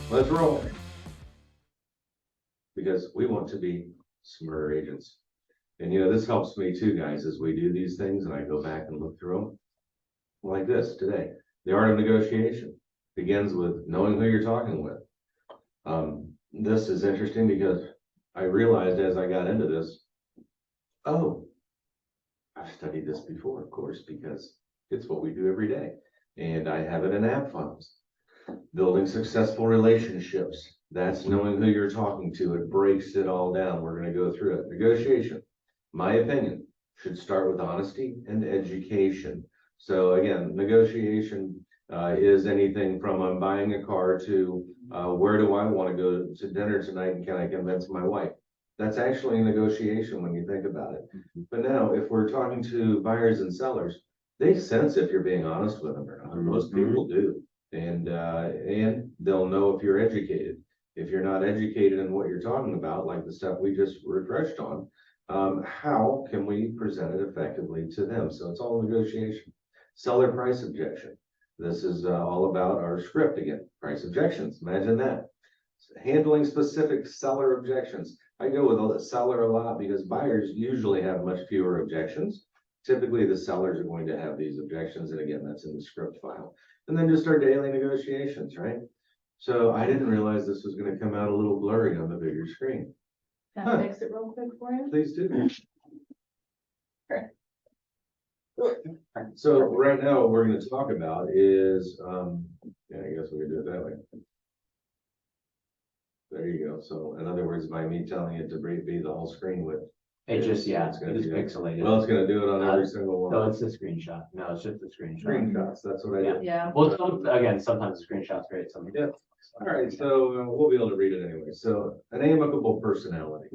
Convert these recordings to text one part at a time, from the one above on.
Let's roll. Because we want to be smarter agents. And this helps me too, guys, as we do these things and I go back and look through them. Like this today. The art of negotiation begins with knowing who you're talking with. This is interesting because I realized as I got into this, oh, I've studied this before, of course, because it's what we do every day. And I have it in app funnels. Building successful relationships. That's knowing who you're talking to. It breaks it all down. We're going to go through it. Negotiation, my opinion, should start with honesty and education. So again, negotiation is anything from I'm buying a car to where do I want to go to dinner tonight and can I convince my wife? That's actually a negotiation when you think about it. But now if we're talking to buyers and sellers, they sense if you're being honest with them or not. Most people do. And they'll know if you're educated. If you're not educated in what you're talking about, like the stuff we just refreshed on, how can we present it effectively to them? So it's all negotiation. Seller price objection. This is all about our script again. Price objections. Imagine that. Handling specific seller objections. I go with a seller a lot because buyers usually have much fewer objections. Typically, the sellers are going to have these objections. And again, that's in the script file. And then just our daily negotiations, right? So I didn't realize this was going to come out a little blurry on the bigger screen. Can I fix it real quick for you? Please do. Sure. So right now, what we're going to talk about is, yeah, I guess we could do it that way. There you go. So in other words, by me telling it to be the whole screen width. It just, yeah, It's it's gonna just be- pixelated. Well, it's going to do it on every single one. No, it's a screenshot. No, it's just a screenshot. Screenshots, that's what I did. Yeah. Well, again, sometimes the screenshot's great, sometimes. Yeah. All right, so we'll be able to read it anyway. So an amicable personality.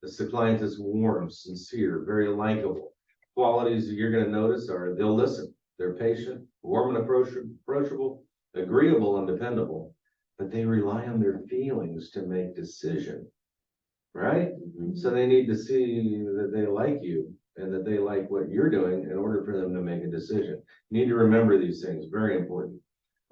The client is warm, sincere, very likable. Qualities you're going to notice are they'll listen, they're patient, warm and approachable, agreeable and dependable, but they rely on their feelings to make decision, right? So they need to see that they like you and that they like what you're doing in order for them to make a decision. You need to remember these things, very important.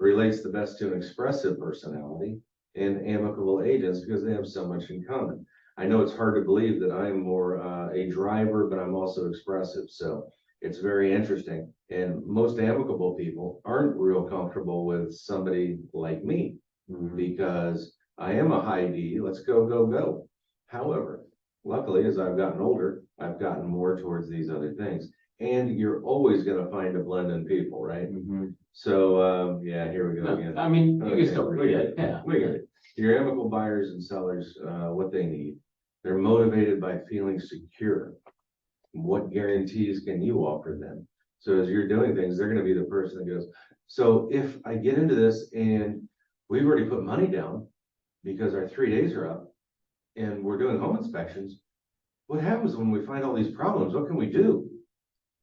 Relates the best to an expressive personality and amicable agents because they have so much in common. I know it's hard to believe that I'm more a driver, but I'm also expressive. So it's very interesting. And most amicable people aren't real comfortable with somebody like me because I am a high D. Let's go, go, go. However, luckily, as I've gotten older, I've gotten more towards these other things. And you're always going to find a blend in people, right? So, yeah, here we go again. I mean, you Okay, can still read it, yeah. We get it. Your amicable buyers and sellers, what they need. They're motivated by feeling secure. What guarantees can you offer them? So as you're doing things, they're going to be the person that goes, so if I get into this and we've already put money down because our 3 days are up and we're doing home inspections, what happens when we find all these problems? What can we do?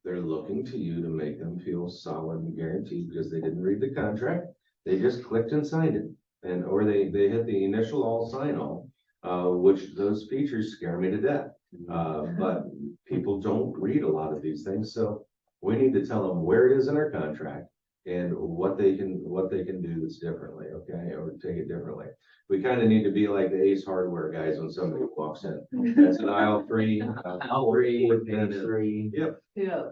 They're looking to you to make them feel solid and guaranteed because they didn't read the contract. They just clicked and signed it. And or they hit the initial all sign all, which those features scare me to death. But people don't read a lot of these things. So we need to tell them where it is in our contract and what they can do that's differently, okay, or take it differently. We kind of need to be like the Ace Hardware guys when somebody walks in. That's an aisle 3, Aisle 3, and page 3. Yep. Yeah.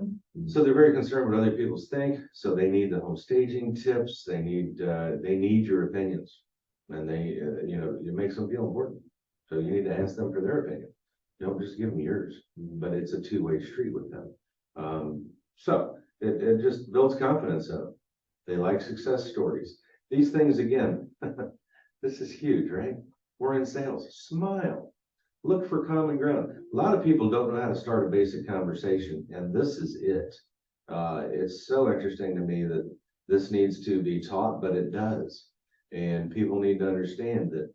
So they're very concerned what other people think. So they need the home staging tips. They need your opinions, and they it makes them feel important. So you need to ask them for their opinion. Don't just give them yours, but it's a two-way street with them. So it just builds confidence in them. They like success stories. These things, again, this is huge, right? We're in sales. Smile. Look for common ground. A lot of people don't know how to start a basic conversation, and this is it. It's so interesting to me that this needs to be taught, but it does. And people need to understand that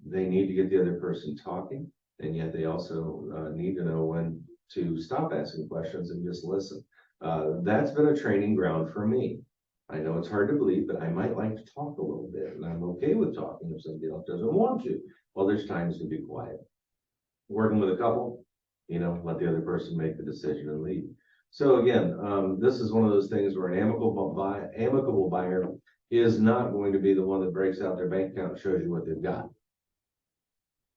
they need to get the other person talking, and yet they also need to know when to stop asking questions and just listen. That's been a training ground for me. I know it's hard to believe, but I might like to talk a little bit, and I'm okay with talking if somebody else doesn't want to. Well, there's times to be quiet. Working with a couple, let the other person make the decision and leave. So again, this is one of those things where an amicable buyer, is not going to be the one that breaks out their bank account and shows you what they've got.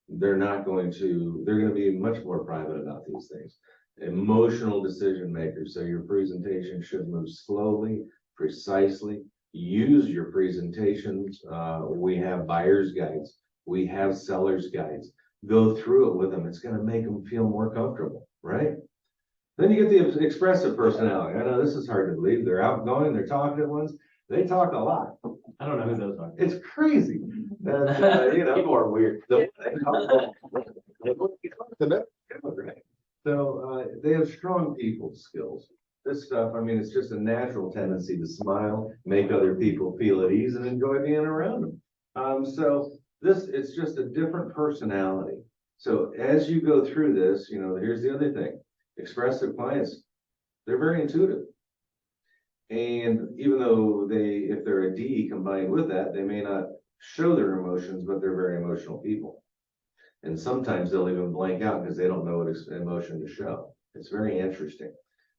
They're going to be much more private about these things. Emotional decision makers. So your presentation should move slowly, precisely. Use your presentations. We have buyer's guides. We have seller's guides. Go through it with them. It's going to make them feel more comfortable, right? Then you get the expressive personality. I know this is hard to believe. They're outgoing, they're talkative ones. They talk a lot. I don't know who those are. It's crazy. And, People are weird. So they have strong people skills. This stuff, I mean, it's just a natural tendency to smile, make other people feel at ease and enjoy being around them. So it's just a different personality. So as you go through this, here's the other thing. Expressive clients, they're very intuitive. And even though if they're a D combined with that, they may not show their emotions, but they're very emotional people. And sometimes they'll even blank out because they don't know what emotion to show. It's very interesting.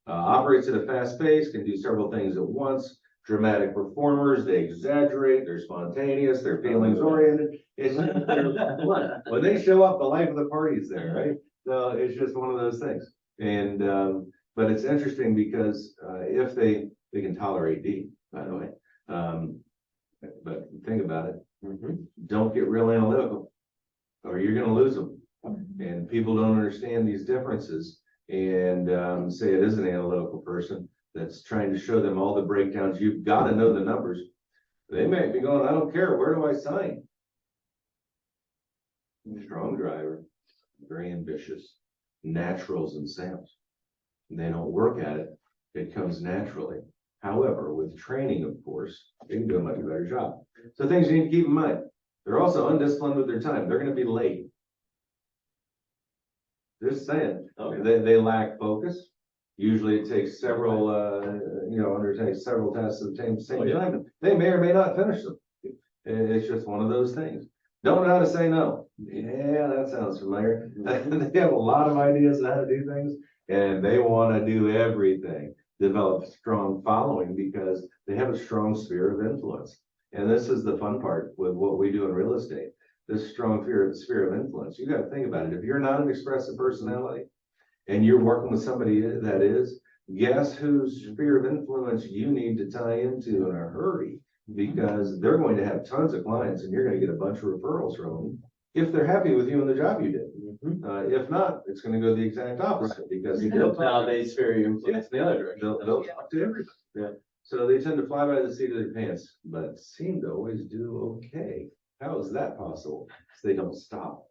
Operates at a fast pace, can do several things at once. Dramatic performers, they exaggerate, they're spontaneous, they're feelings oriented. It's when they show up, the life of the party is there, right? So it's just one of those things. And but it's interesting because if they can tolerate D, by the way. But think about it. Don't get real analytical, or you're going to lose them. And people don't understand these differences, and say it is an analytical person that's trying to show them all the breakdowns. You've got to know the numbers. They might be going, I don't care. Where do I sign? Strong driver, very ambitious, naturals in sales. And they don't work at it. It comes naturally. However, with training, of course, they can do a much better job. So things you need to keep in mind. They're also undisciplined with their time. They're going to be late. Just saying. Okay. They lack focus. Usually it takes several, undertakes several tasks at the same time. They may or may not finish them. It's just one of those things. Don't know how to say no. Yeah, that sounds familiar. They have a lot of ideas on how to do things, and they want to do everything. Develop strong following because they have a strong sphere of influence. And this is the fun part with what we do in real estate. This strong sphere of influence. You got to think about it. If you're not an expressive personality and you're working with somebody that is, guess whose sphere of influence you need to tie into in a hurry, because they're going to have tons of clients and you're going to get a bunch of referrals from them if they're happy with you and the job you did. If not, it's going to go the exact opposite because nowadays very influence the other direction. They'll talk to everybody. Yeah. So they tend to fly by the seat of their pants, but seem to always do okay. How is that possible? Because they don't stop.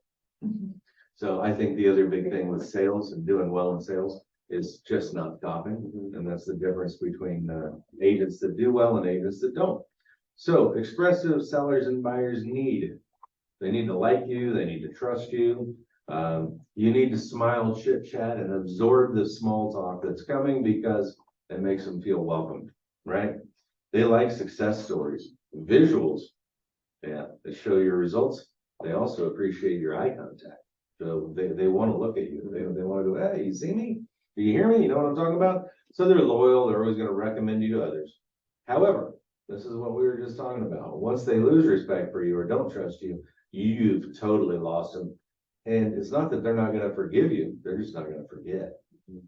So I think the other big thing with sales and doing well in sales is just not stopping. And that's the difference between agents that do well and agents that don't. So expressive sellers and buyers they need to like you. They need to trust you. You need to smile, chit chat, and absorb the small talk that's coming because it makes them feel welcomed, right? They like success stories, visuals. Yeah, they show your results. They also appreciate your eye contact. So they want to look at you. They want to go, hey, you see me? Do you hear me? You know what I'm talking about? So they're loyal. They're always going to recommend you to others. However, this is what we were just talking about. Once they lose respect for you or don't trust you, you've totally lost them. And it's not that they're not going to forgive you. They're just not going to forget.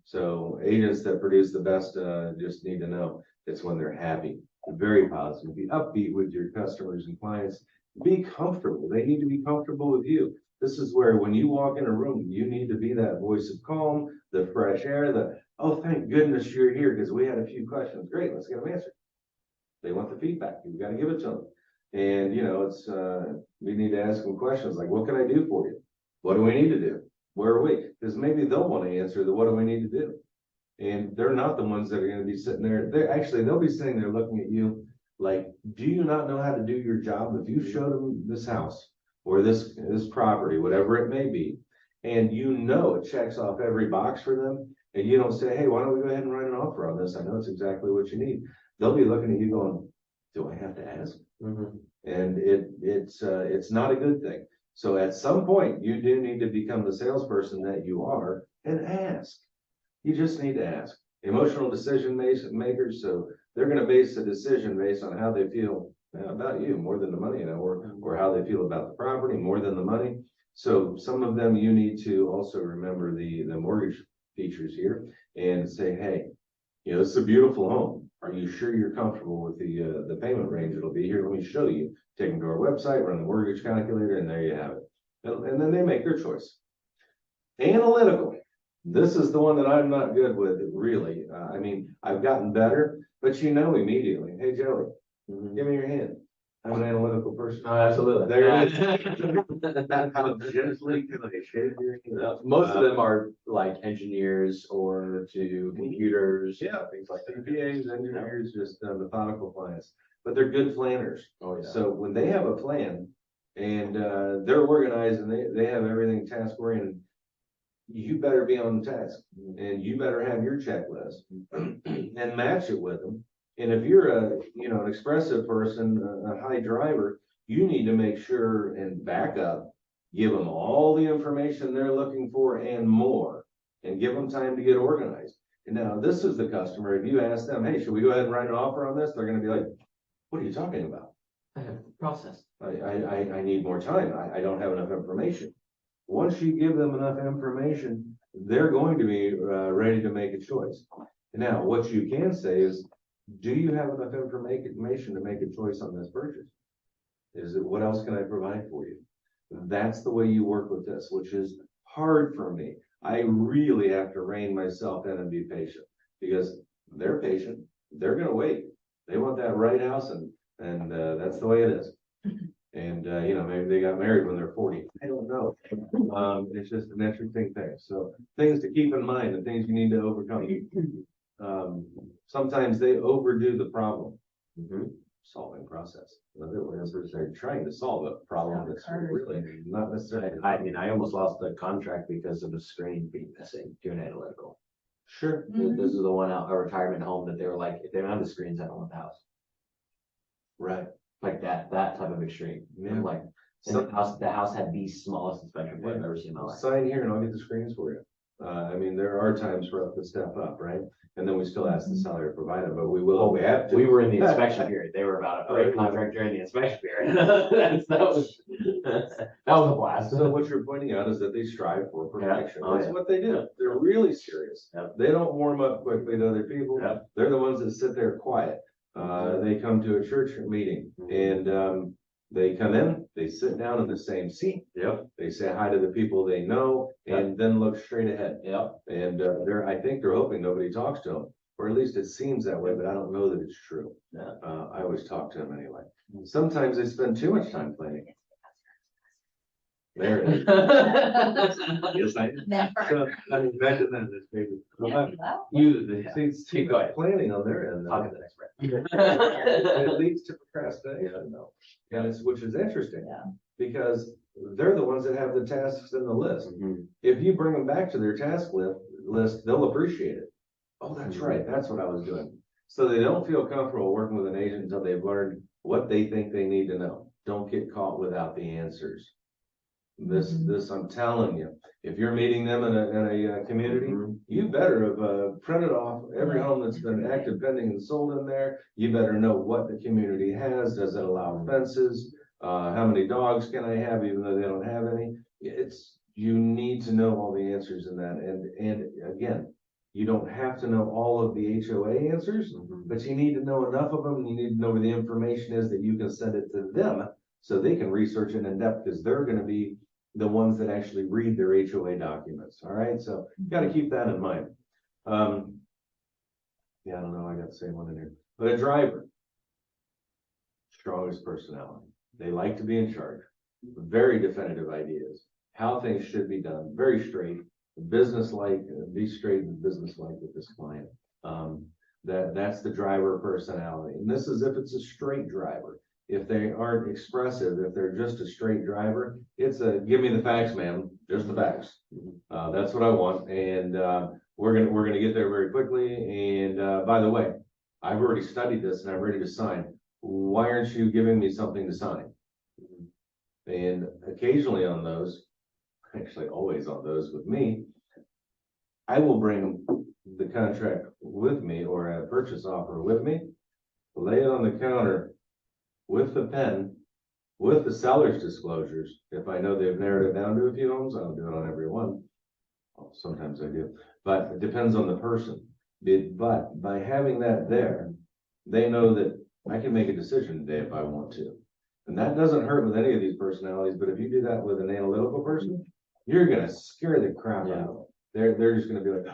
So agents that produce the best just need to know it's when they're happy, very positive, be upbeat with your customers and clients, be comfortable. They need to be comfortable with you. This is where when you walk in a room, you need to be that voice of calm, the fresh air, oh, thank goodness you're here because we had a few questions. Great, let's get them answered. They want the feedback. You've got to give it to them. And, it's, we need to ask them questions like, what can I do for you? What do we need to do? Where are we? Because maybe they'll want to answer what do we need to do? And they're not the ones that are going to be sitting there. They'll be sitting there looking at you like, do you not know how to do your job? If you showed them this house or this property, whatever it may be, and it checks off every box for them, and you don't say, hey, why don't we go ahead and write an offer on this? I know it's exactly what you need. They'll be looking at you going, do I have to ask? And it's not a good thing. So at some point, you do need to become the salesperson that you are and ask. You just need to ask. Emotional decision makers, so they're going to base a decision based on how they feel Yeah, about you, more than the money, or how they feel about the property, more than the money. So some of them, you need to also remember the mortgage features here and say, hey, this is a beautiful home. Are you sure you're comfortable with the payment range it'll be here? Let me show you. Take them to our website, run the mortgage calculator, and there you have it. And then they make their choice. Analytical. This is the one that I'm not good with, really. I mean, I've gotten better, but immediately, hey, Joey, give me your hand. I'm an analytical person. Oh, absolutely. There it is. How gently can I shake your hand? Most of them are like engineers or to computers. Yeah, Things like that. CPAs, engineers, just methodical planners, but they're good planners. Oh, yeah. So when they have a plan and they're organized and they have everything task oriented, you better be on task and you better have your checklist and match it with them. And if you're an expressive person, a high driver, you need to make sure and back up, give them all the information they're looking for and more, and give them time to get organized. And now this is the customer. If you ask them, hey, should we go ahead and write an offer on this? They're going to be like, what are you talking about? I have process. I need more time. I don't have enough information. Once you give them enough information, they're going to be ready to make a choice. Now, what you can say is, do you have enough information to make a choice on this purchase? What else can I provide for you? That's the way you work with this, which is hard for me. I really have to rein myself in and be patient because they're patient. They're going to wait. They want that right house, and that's the way it is. And maybe they got married when they're 40. I don't know. It's just an interesting thing. So things to keep in mind and things you need to overcome. Sometimes they overdo the problem solving process. In other words, they're trying to solve a problem that's really not necessarily. I almost lost the contract because of a screen being missing doing analytical. Sure. This is the one out, a retirement home that they were like, if they don't have the screens, I don't want the house. Right. Like that type of extreme. Yeah. Like So- the house had the smallest inspection point I've ever seen in my life. Sign here and I'll get the screens for you. There are times for us to step up, right? And then we still ask the seller to provide it, but we will. Well, we have to. We were in the inspection period. They were about to break contract during the inspection period. that was a blast. So what you're pointing out is that they strive for perfection. Oh, That's yeah. what they do. They're really serious. Yep. They don't warm up quickly to other people. Yep. They're the ones that sit there quiet. They come to a church meeting and they come in, they sit down in the same seat. Yep. They say hi to the people they know and then look straight ahead. Yep. And I think they're hoping nobody talks to them, or at least it seems that way, but I don't know that it's true. Yeah. I always talk to them anyway. Sometimes they spend too much time planning. There it is. Yes, I am. Never. So, imagine that, this baby. See, Go ahead. planning on their end. I'll get the next It leads to procrastination, though. Which is interesting. Yeah. Because they're the ones that have the tasks in the list. Mhm. If you bring them back to their task list, they'll appreciate it. Oh, that's right. That's what I was doing. So they don't feel comfortable working with an agent until they've learned what they think they need to know. Don't get caught without the answers. This, I'm telling you, if you're meeting them in a community, you better have printed off every home that's been active, pending, and sold in there. You better know what the community has. Does it allow fences? How many dogs can I have, even though they don't have any? You need to know all the answers in that. And again, you don't have to know all of the HOA answers, but you need to know enough of them. And you need to know where the information is that you can send it to them so they can research it in depth, because they're going to be the ones that actually read their HOA documents. All right. So you got to keep that in mind. I don't know. I got the same one in here, but a driver, strongest personality. They like to be in charge. Very definitive ideas, how things should be done. Very straight, business-like, be straight and business-like with this client. That's the driver personality. And this is if it's a straight driver. If they aren't expressive, if they're just a straight driver, it's give me the facts, man, just the facts. That's what I want. And we're gonna get there very quickly. And by the way, I've already studied this and I'm ready to sign. Why aren't you giving me something to sign? And occasionally on those, actually always on those with me, I will bring the contract with me or a purchase offer with me, lay it on the counter with the pen, with the seller's disclosures. If I know they've narrowed it down to a few homes, I don't do it on every one. Well, sometimes I do, but it depends on the person. But by having that there, they know that I can make a decision today if I want to. And that doesn't hurt with any of these personalities, but if you do that with an analytical person, you're gonna scare the crap out of them. They're just gonna be like,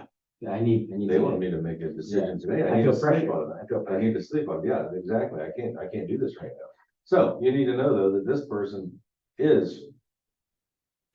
I need. they want me to make a decision today. I need feel to sleep pressure. on it. I feel I need to sleep on it. Yeah, exactly. I can't do this right now. So you need to know though that this person is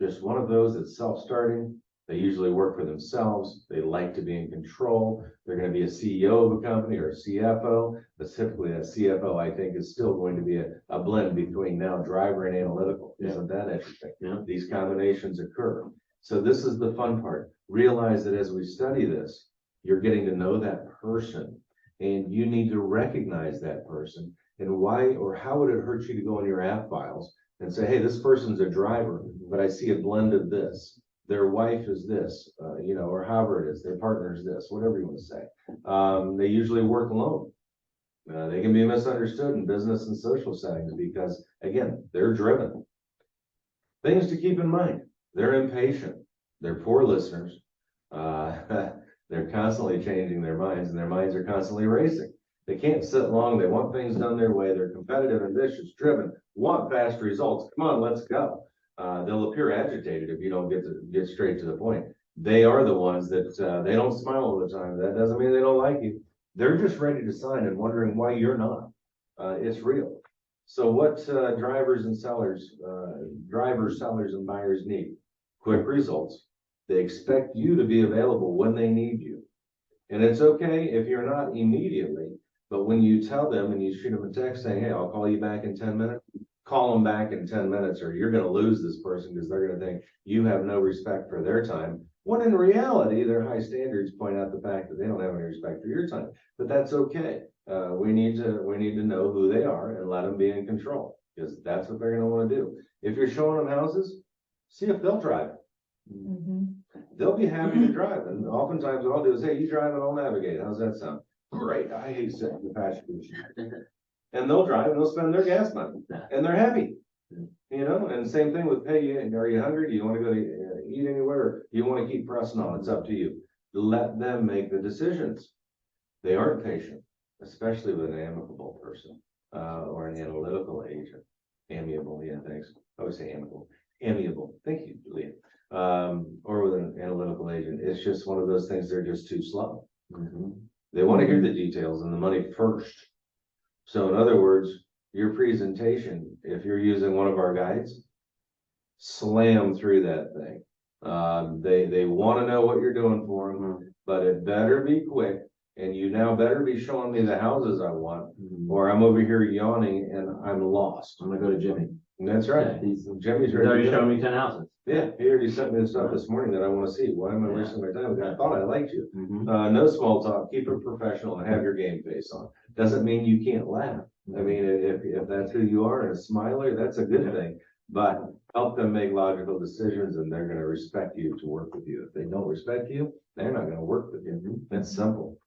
just one of those that's self-starting. They usually work for themselves. They like to be in control. They're going to be a CEO of a company or a CFO. But typically that CFO, I think, is still going to be a blend between now driver and analytical. Yeah. Isn't that interesting? Yeah. These combinations occur. So this is the fun part. Realize that as we study this, you're getting to know that person and you need to recognize that person and why or how would it hurt you to go in your app files and say, hey, this person's a driver, but I see a blend of this. Their wife is this, or however it is, their partner is this, whatever you want to say. They usually work alone. They can be misunderstood in business and social settings because, again, they're driven. Things to keep in mind. They're impatient. They're poor listeners. They're constantly changing their minds and their minds are constantly racing. They can't sit long. They want things done their way. They're competitive, ambitious, driven, want fast results. Come on, let's go. They'll appear agitated if you don't get straight to the point. They are the ones that they don't smile all the time. That doesn't mean they don't like you. They're just ready to sign and wondering why you're not. It's real. So what drivers, sellers, and buyers need? Quick results. They expect you to be available when they need you. And it's okay if you're not immediately, but when you tell them and you shoot them a text saying, hey, I'll call you back in 10 minutes, call them back in 10 minutes or you're going to lose this person because they're going to think you have no respect for their time. When in reality, their high standards point out the fact that they don't have any respect for your time, but that's okay. We need to know who they are and let them be in control because that's what they're going to want to do. If you're showing them houses, see if they'll drive. They'll be happy to drive. And oftentimes what I'll do is, hey, you drive and I'll navigate. How's that sound? Great. I hate sitting in the passenger seat. And they'll drive and they'll spend their gas money and they're happy, and same thing with pay. Are you hungry? Do you want to go to eat anywhere? You want to keep pressing on? It's up to you. Let them make the decisions. They aren't patient, especially with an amicable person, or an analytical agent. Amiable. Yeah. Thanks. I always say amicable. Amiable. Thank you, Julia. Or with an analytical agent. It's just one of those things. They're just too slow. They want to hear the details and the money first. So in other words, your presentation, if you're using one of our guides, slam through that thing. They want to know what you're doing for them, but it better be quick. And you now better be showing me the houses I want, or I'm over here yawning and I'm lost. I'm gonna go to Jimmy. And that's right. Yeah, Jimmy's He's ready. already to go. showing me 10 houses. Yeah, he already sent me the stuff this morning that I want to see. Why am I wasting my time? I thought I liked you. No small talk. Keep it professional and have your game face on. Doesn't mean you can't laugh. I mean, if that's who you are and a smiler, that's a good thing. But help them make logical decisions and they're going to respect you to work with you. If they don't respect you, they're not going to work with you. That's simple.